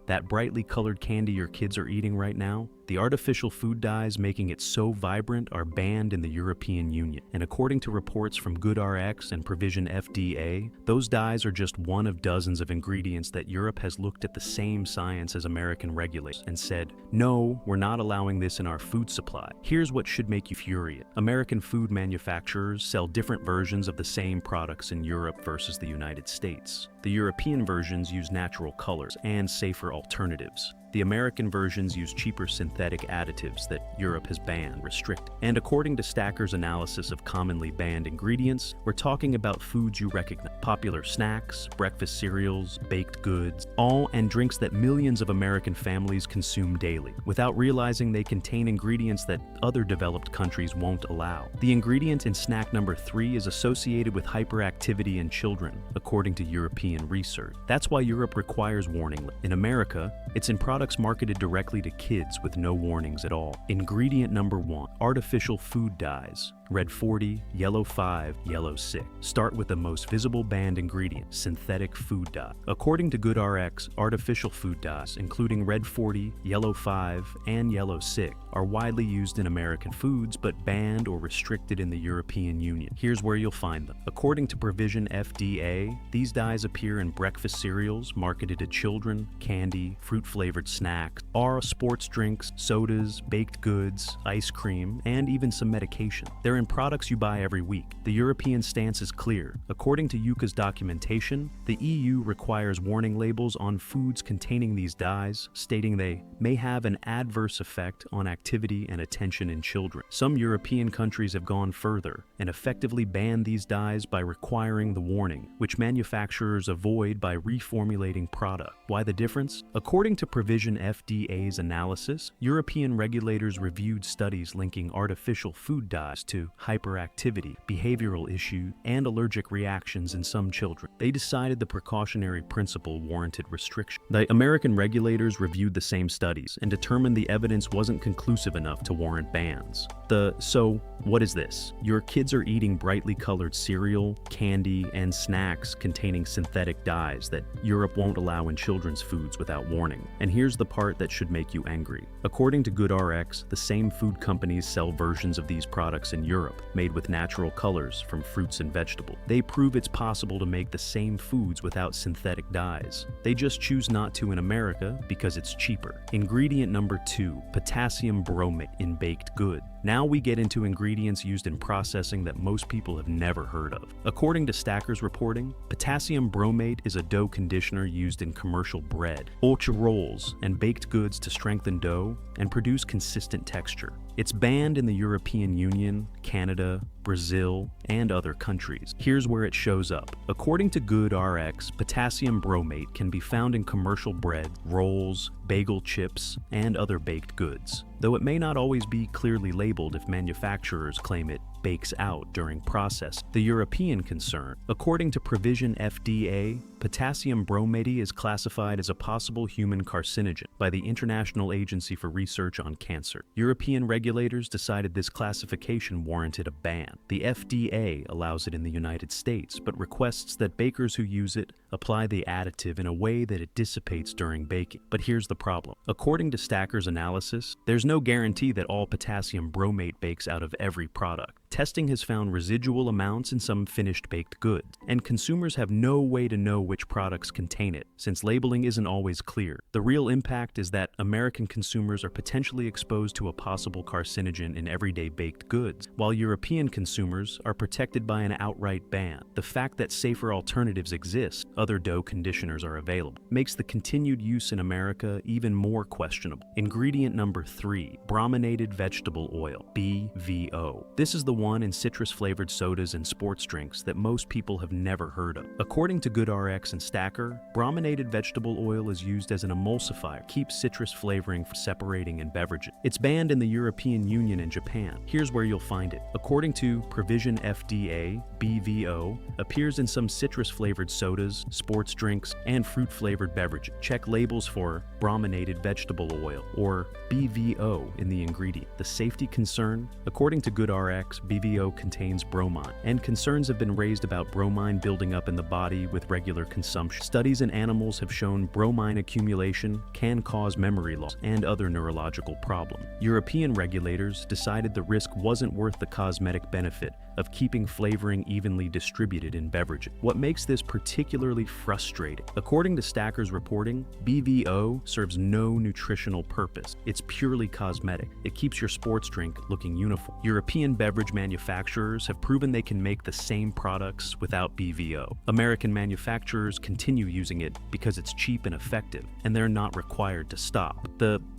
That brightly colored candy your kids are eating right now? The artificial food dyes making it so vibrant are banned in the European Union. And according to reports from GoodRx and Provision FDA, those dyes are just one of dozens of ingredients that Europe has looked at the same science as American regulators and said, no, we're not allowing this in our food supply. Here's what should make you furious. American food manufacturers sell different versions of the same products in Europe versus the United States. The European versions use natural colors and safer alternatives. The American versions use cheaper synthetic additives that Europe has banned, restricted. And according to Stacker's analysis of commonly banned ingredients, we're talking about foods you recognize. Popular snacks, breakfast cereals, baked goods, all and drinks that millions of American families consume daily, without realizing they contain ingredients that other developed countries won't allow. The ingredient in snack number 3 is associated with hyperactivity in children, according to European research. That's why Europe requires warning labels. In America, it's in products marketed directly to kids with no warnings at all. Ingredient number 1, artificial food dyes. Red 40, yellow 5, yellow 6. Start with the most visible banned ingredient, synthetic food dye. According to GoodRx, artificial food dyes, including red 40, yellow 5, and yellow 6, are widely used in American foods but banned or restricted in the European Union. Here's where you'll find them. According to Provision FDA, these dyes appear in breakfast cereals marketed to children, candy, fruit-flavored snacks, sports drinks, sodas, baked goods, ice cream, and even some medication. They're in products you buy every week. The European stance is clear. According to Yuka's documentation, the EU requires warning labels on foods containing these dyes, stating they may have an adverse effect on activity and attention in children. Some European countries have gone further and effectively banned these dyes by requiring the warning, which manufacturers avoid by reformulating product. Why the difference? According to Provision FDA's analysis, European regulators reviewed studies linking artificial food dyes to hyperactivity, behavioral issues, and allergic reactions in some children. They decided the precautionary principle warranted restriction. The American regulators reviewed the same studies and determined the evidence wasn't conclusive enough to warrant bans. So, what is this? Your kids are eating brightly colored cereal, candy, and snacks containing synthetic dyes that Europe won't allow in children's foods without warning. And here's the part that should make you angry. According to GoodRx, the same food companies sell versions of these products in Europe, made with natural colors from fruits and vegetables. They prove it's possible to make the same foods without synthetic dyes. They just choose not to in America because it's cheaper. Ingredient number 2, potassium bromate in baked goods. Now we get into ingredients used in processing that most people have never heard of. According to Stacker's reporting, potassium bromate is a dough conditioner used in commercial bread, ultra rolls, and baked goods to strengthen dough and produce consistent texture. It's banned in the European Union, Canada, Brazil, and other countries. Here's where it shows up. According to GoodRx, potassium bromate can be found in commercial bread, rolls, bagel chips, and other baked goods, though it may not always be clearly labeled if manufacturers claim it bakes out during process. The European concern. According to Provision FDA, potassium bromate is classified as a possible human carcinogen by the International Agency for Research on Cancer. European regulators decided this classification warranted a ban. The FDA allows it in the United States, but requests that bakers who use it apply the additive in a way that it dissipates during baking. But here's the problem. According to Stacker's analysis, there's no guarantee that all potassium bromate bakes out of every product. Testing has found residual amounts in some finished baked goods, and consumers have no way to know which products contain it, since labeling isn't always clear. The real impact is that American consumers are potentially exposed to a possible carcinogen in everyday baked goods, while European consumers are protected by an outright ban. The fact that safer alternatives exist, other dough conditioners are available, makes the continued use in America even more questionable. Ingredient number 3, brominated vegetable oil, BVO. This is the one in citrus-flavored sodas and sports drinks that most people have never heard of. According to GoodRx and Stacker, brominated vegetable oil is used as an emulsifier, keeps citrus flavoring from separating in beverages. It's banned in the European Union and Japan. Here's where you'll find it. According to Provision FDA, BVO appears in some citrus-flavored sodas, sports drinks, and fruit-flavored beverages. Check labels for brominated vegetable oil, or BVO, in the ingredient. The safety concern? According to GoodRx, BVO contains bromine, and concerns have been raised about bromine building up in the body with regular consumption. Studies in animals have shown bromine accumulation can cause memory loss and other neurological problems. European regulators decided the risk wasn't worth the cosmetic benefit of keeping flavoring evenly distributed in beverages. What makes this particularly frustrating? According to Stacker's reporting, BVO serves no nutritional purpose. It's purely cosmetic. It keeps your sports drink looking uniform. European beverage manufacturers have proven they can make the same products without BVO. American manufacturers continue using it because it's cheap and effective, and they're not required to stop.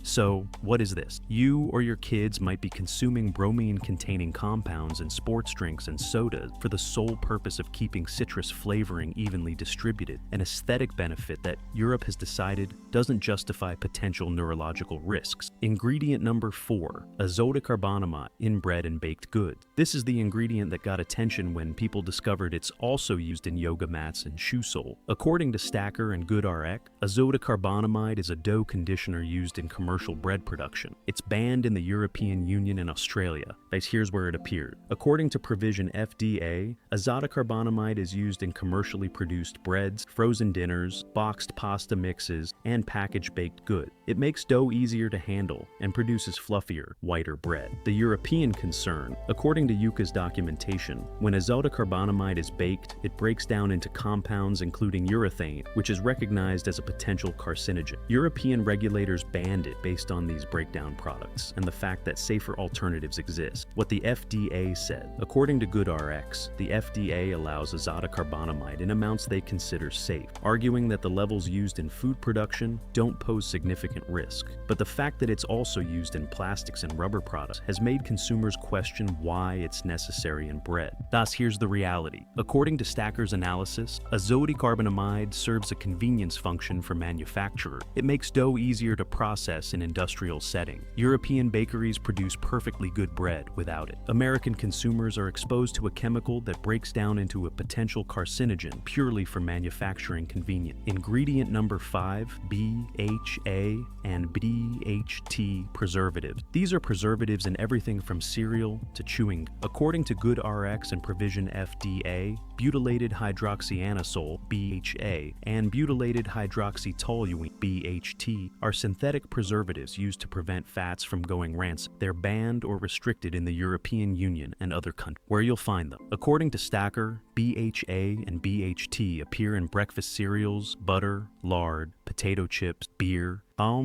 So, what is this? You or your kids might be consuming bromine-containing compounds in sports drinks and sodas for the sole purpose of keeping citrus flavoring evenly distributed, an aesthetic benefit that Europe has decided doesn't justify potential neurological risks. Ingredient number 4, azodicarbonamide in bread and baked goods. This is the ingredient that got attention when people discovered it's also used in yoga mats and shoe sole. According to Stacker and GoodRx, azodicarbonamide is a dough conditioner used in commercial bread production. It's banned in the European Union and Australia. Here's where it appeared. According to Provision FDA, azodicarbonamide is used in commercially produced breads, frozen dinners, boxed pasta mixes, and packaged baked goods. It makes dough easier to handle and produces fluffier, whiter bread. The European concern, according to Yuka's documentation, when azodicarbonamide is baked, it breaks down into compounds including urethane, which is recognized as a potential carcinogen. European regulators banned it based on these breakdown products and the fact that safer alternatives exist. What the FDA said. According to GoodRx, the FDA allows azodicarbonamide in amounts they consider safe, arguing that the levels used in food production don't pose significant risk. But the fact that it's also used in plastics and rubber products has made consumers question why it's necessary in bread. Thus, here's the reality. According to Stacker's analysis, azodicarbonamide serves a convenience function for manufacturers. It makes dough easier to process in industrial settings. European bakeries produce perfectly good bread without it. American consumers are exposed to a chemical that breaks down into a potential carcinogen purely for manufacturing convenience. Ingredient number 5, BHA and BHT preservatives. These are preservatives in everything from cereal to chewing. According to GoodRx and Provision FDA, butylated hydroxyanisole, BHA, and butylated hydroxytoluene, BHT, are synthetic preservatives used to prevent fats from going rancid. They're banned or restricted in the European Union and other countries. Where you'll find them. According to Stacker, BHA and BHT appear in breakfast cereals, butter, lard, potato chips, beer,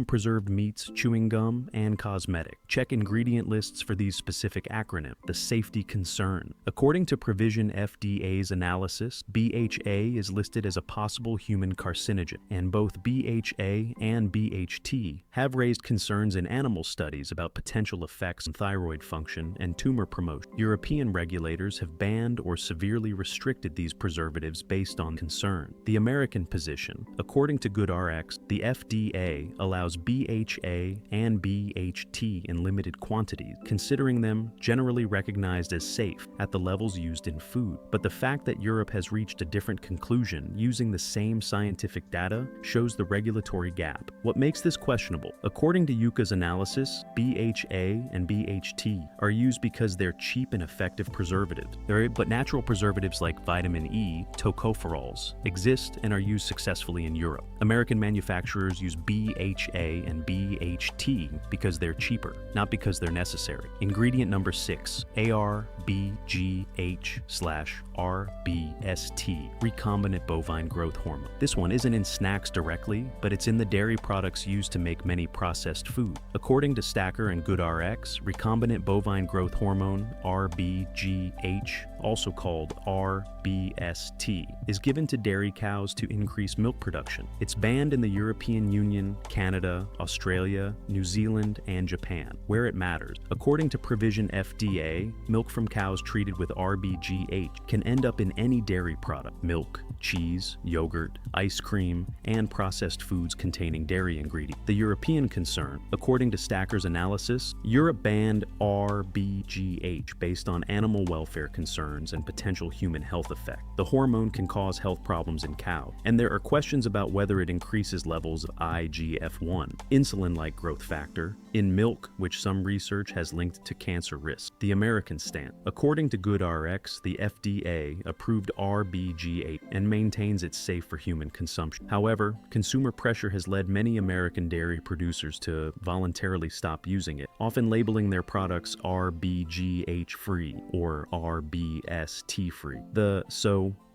preserved meats, chewing gum, and cosmetic. Check ingredient lists for these specific acronyms. The safety concern. According to Provision FDA's analysis, BHA is listed as a possible human carcinogen, and both BHA and BHT have raised concerns in animal studies about potential effects on thyroid function and tumor promotion. European regulators have banned or severely restricted these preservatives based on concern. The American position. According to GoodRx, the FDA allows BHA and BHT in limited quantities, considering them generally recognized as safe at the levels used in food. But the fact that Europe has reached a different conclusion using the same scientific data shows the regulatory gap. What makes this questionable? According to Yuka's analysis, BHA and BHT are used because they're cheap and effective preservatives. But natural preservatives like vitamin E, tocopherols, exist and are used successfully in Europe. American manufacturers use BHA and BHT because they're cheaper, not because they're necessary. Ingredient number 6, ARBGH/RBST, recombinant bovine growth hormone. This one isn't in snacks directly, but it's in the dairy products used to make many processed food. According to Stacker and GoodRx, recombinant bovine growth hormone, RBGH, also called RBST, is given to dairy cows to increase milk production. It's banned in the European Union, Canada, Australia, New Zealand, and Japan, where it matters. According to Provision FDA, milk from cows treated with RBGH can end up in any dairy product: milk, cheese, yogurt, ice cream, and processed foods containing dairy ingredients. The European concern, according to Stacker's analysis, Europe banned RBGH based on animal welfare concerns concerns and potential human health effect. The hormone can cause health problems in cows, and there are questions about whether it increases levels of IGF-1, insulin-like growth factor, in milk, which some research has linked to cancer risk. The American stand. According to GoodRx, the FDA approved RBG8 and maintains it's safe for human consumption. However, consumer pressure has led many American dairy producers to voluntarily stop using it, often labeling their products RBGH-free or RBST-free.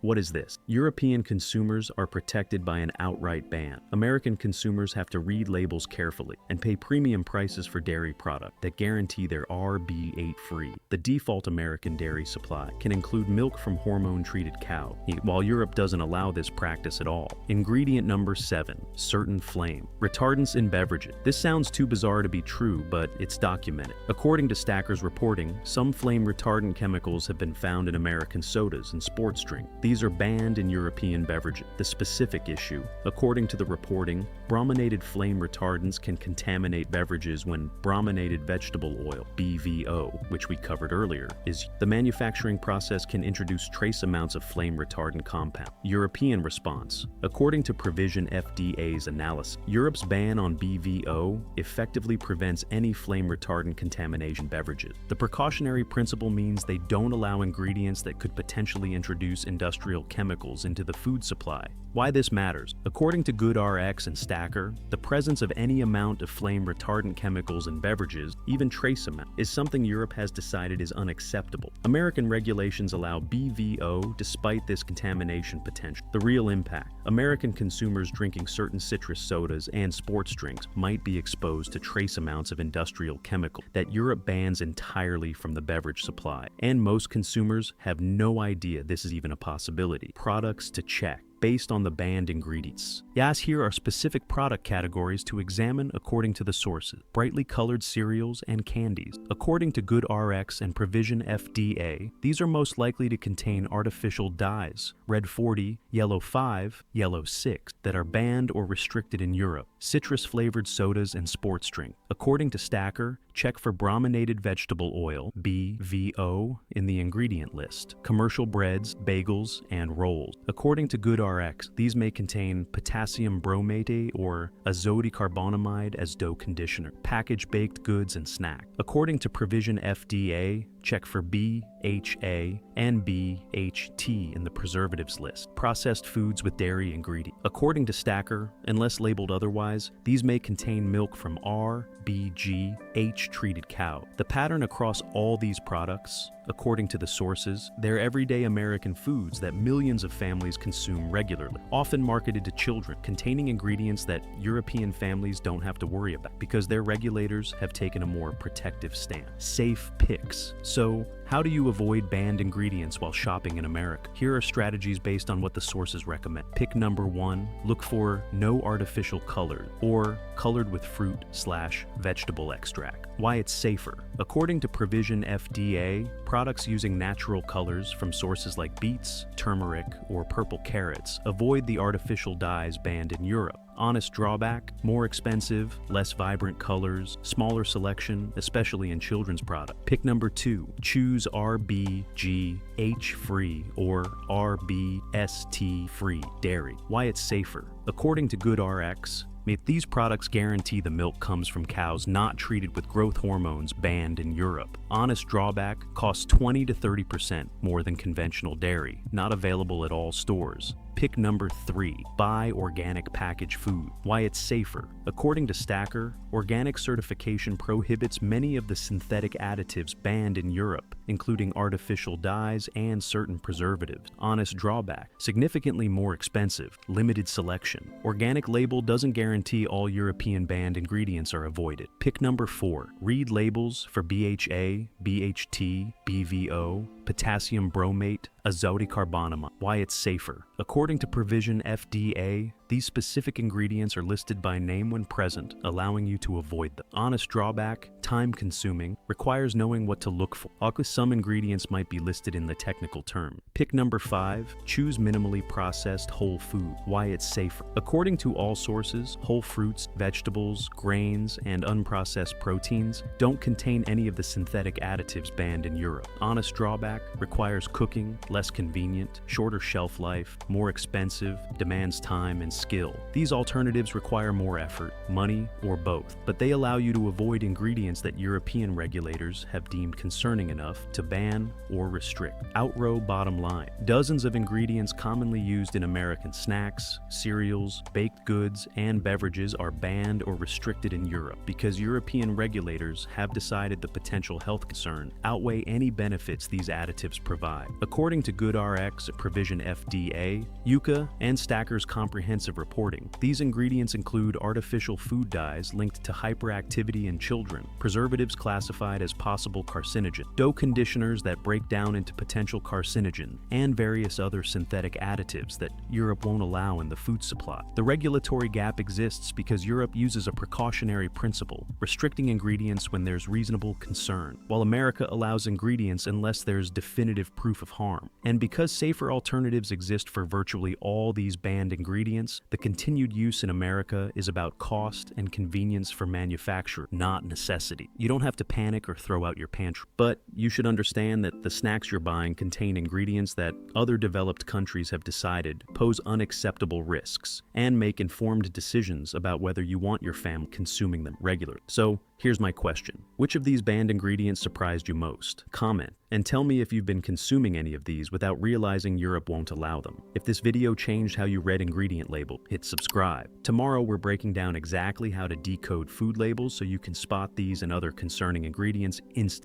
What is this? European consumers are protected by an outright ban. American consumers have to read labels carefully and pay premium prices for dairy products that guarantee they're RB8-free. The default American dairy supply can include milk from hormone-treated cow, while Europe doesn't allow this practice at all. Ingredient number 7, certain flame retardants in beverages. This sounds too bizarre to be true, but it's documented. According to Stacker's reporting, some flame retardant chemicals have been found in American sodas and sports drinks. These are banned in European beverages. The specific issue, according to the reporting, brominated flame retardants can contaminate beverages when brominated vegetable oil, BVO, which we covered earlier, is the manufacturing process can introduce trace amounts of flame retardant compound. European response. According to Provision FDA's analysis, Europe's ban on BVO effectively prevents any flame retardant contamination beverages. The precautionary principle means they don't allow ingredients that could potentially introduce industrial chemicals into the food supply. Why this matters? According to GoodRx and Stacker, the presence of any amount of flame retardant chemicals in beverages, even trace amount, is something Europe has decided is unacceptable. American regulations allow BVO despite this contamination potential. The real impact: American consumers drinking certain citrus sodas and sports drinks might be exposed to trace amounts of industrial chemical that Europe bans entirely from the beverage supply, and most consumers have no idea this is even a possibility. Products to check based on the banned ingredients. Yes, here are specific product categories to examine according to the sources: brightly colored cereals and candies. According to GoodRx and Provision FDA, these are most likely to contain artificial dyes, red 40, yellow 5, yellow 6, that are banned or restricted in Europe. Citrus-flavored sodas and sports drink. According to Stacker, check for brominated vegetable oil, BVO, in the ingredient list. Commercial breads, bagels, and rolls. According to GoodRx, these may contain potassium bromate or azodicarbonamide as dough conditioner. Packaged baked goods and snack. According to Provision FDA, check for BHA and BHT in the preservatives list. Processed foods with dairy ingredient. According to Stacker, unless labeled otherwise, these may contain milk from RBGH treated cow. The pattern across all these products, according to the sources, they're everyday American foods that millions of families consume regularly, often marketed to children, containing ingredients that European families don't have to worry about because their regulators have taken a more protective stand. Safe picks. So, how do you avoid banned ingredients while shopping in America? Here are strategies based on what the sources recommend. Pick number 1, look for no artificial color or colored with fruit/vegetable extract. Why it's safer. According to Provision FDA, products using natural colors from sources like beets, turmeric, or purple carrots avoid the artificial dyes banned in Europe. Honest drawback: more expensive, less vibrant colors, smaller selection, especially in children's products. Pick number 2, choose RBGH-free or RBST-free dairy. Why it's safer. According to GoodRx, these products guarantee the milk comes from cows not treated with growth hormones banned in Europe. Honest drawback: costs 20 to 30% more than conventional dairy, not available at all stores. Pick number 3, buy organic packaged food. Why it's safer. According to Stacker, organic certification prohibits many of the synthetic additives banned in Europe, including artificial dyes and certain preservatives. Honest drawback: significantly more expensive, limited selection. Organic label doesn't guarantee all European banned ingredients are avoided. Pick number 4, read labels for BHA, BHT, BVO, potassium bromate, azodicarbonamide. Why it's safer. According to Provision FDA, these specific ingredients are listed by name when present, allowing you to avoid them. Honest drawback: time-consuming, requires knowing what to look for. Although some ingredients might be listed in the technical term. Pick number 5, choose minimally processed whole food. Why it's safer. According to all sources, whole fruits, vegetables, grains, and unprocessed proteins don't contain any of the synthetic additives banned in Europe. Honest drawback: requires cooking, less convenient, shorter shelf life, more expensive, demands time and skill. These alternatives require more effort, money, or both, but they allow you to avoid ingredients that European regulators have deemed concerning enough to ban or restrict. Outrow bottom line: dozens of ingredients commonly used in American snacks, cereals, baked goods, and beverages are banned or restricted in Europe because European regulators have decided the potential health concern outweigh any benefits these additives provide. According to GoodRx, Provision FDA, Yucca, and Stacker's comprehensive reporting, these ingredients include artificial food dyes linked to hyperactivity in children, preservatives classified as possible carcinogen, dough conditioners that break down into potential carcinogen, and various other synthetic additives that Europe won't allow in the food supply. The regulatory gap exists because Europe uses a precautionary principle, restricting ingredients when there's reasonable concern, while America allows ingredients unless there's definitive proof of harm. And because safer alternatives exist for virtually all these banned ingredients, the continued use in America is about cost and convenience for manufacture, not necessity. You don't have to panic or throw out your pantry, but you should understand that the snacks you're buying contain ingredients that other developed countries have decided pose unacceptable risks, and make informed decisions about whether you want your family consuming them regularly. So, here's my question. Which of these banned ingredients surprised you most? Comment, and tell me if you've been consuming any of these without realizing Europe won't allow them. If this video changed how you read ingredient label, hit subscribe. Tomorrow we're breaking down exactly how to decode food labels so you can spot these and other concerning ingredients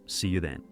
See you then.